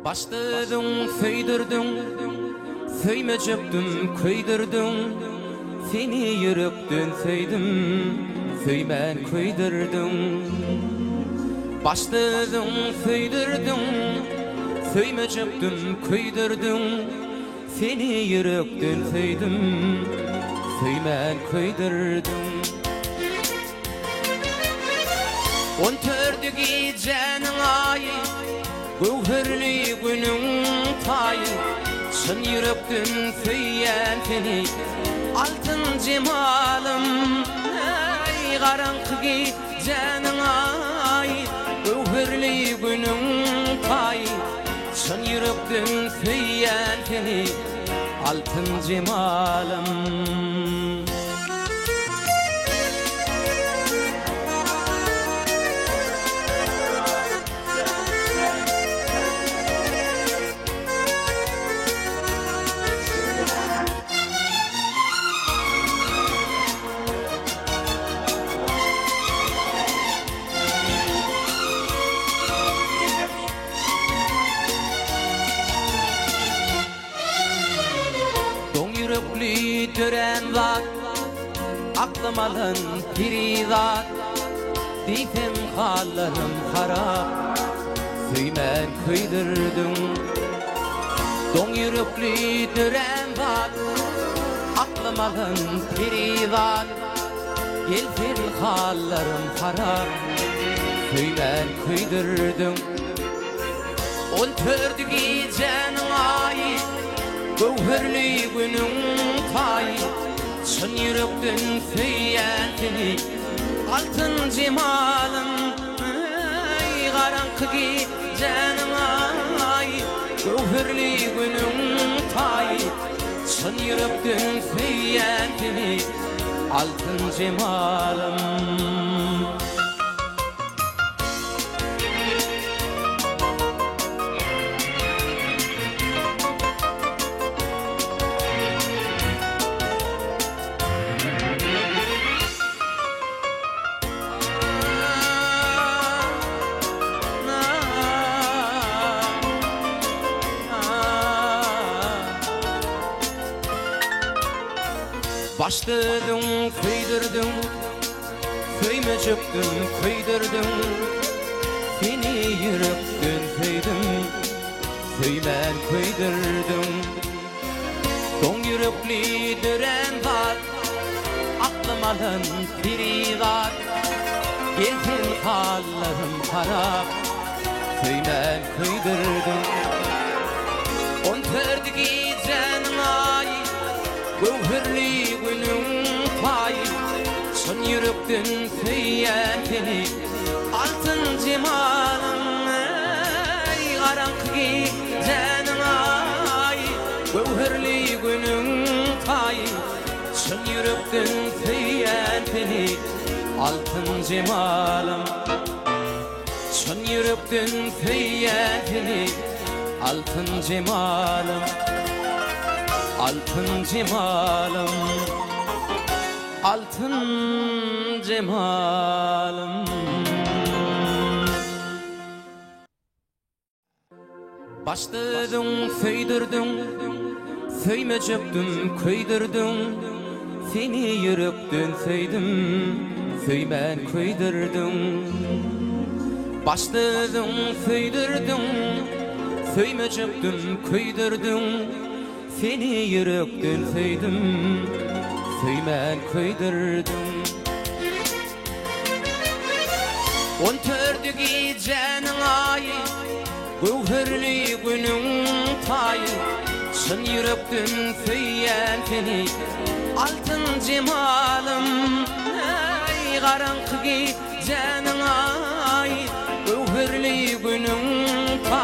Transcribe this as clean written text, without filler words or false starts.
Başladın föydürdün, föyme çöktüm köydürdün. Seni yürekten söydim, söymen köydürdün. Başladın föydürdün, föyme çöktüm köydürdün. Seni yürekten söydim, söymen köydürdün. 14 gecenin ayı, gövherli günün tayı. Şın yürekten söyyen seni, altın cemalım. Ey karanlık gecenin ayı, gövherli günün tayı. Şın yürekten söyyen seni, altın cemalım. Yürekli tören var, aklım alın pirizat. Diyem hallarım harap, söymen köydürdün. Don yürekli tören var, aklım alın pirizat. Gelsin hallarım harap, söymen köydürdün. 14 gecenin ayı, gövherli günün tayı. Şın yürekten söyyen seni, altın cemalım. Ey karanlık gecenin ayı, gövherli günün tayı. Şın yürekten söyyen seni, altın cemalım. Başladın köydürdün, köyme çöktün köydürdün. Seni yürekten söydim, söymen köydürdün. Don yürekli dören var, aklım alın pirizat. Gelsin hallarım harap, söymen köydürdün. 14 gecenin ayı, gövherli günün tayı. Şın yürekten söyyen seni, altın cemalım. Ey karanlık gecenin ayı, gövherli günün tayı. Şın yürekten söyyen seni, altın cemalım. Şın yürekten söyyen seni, altın cemalım. Altın cemalım, altın cemalım. Başladın föydürdün, föyme çöktüm köydürdün. Seni yürekten söydim, söymen köydürdün. Başladın föydürdün, föyme çöktüm köydürdün. Seni yürekten söydim, söymen köydürdün. 14 gecenin ayı, gövherli günün tayı. Şın yürekten söyyen seni, altın cemalım. Ey karanlık gecenin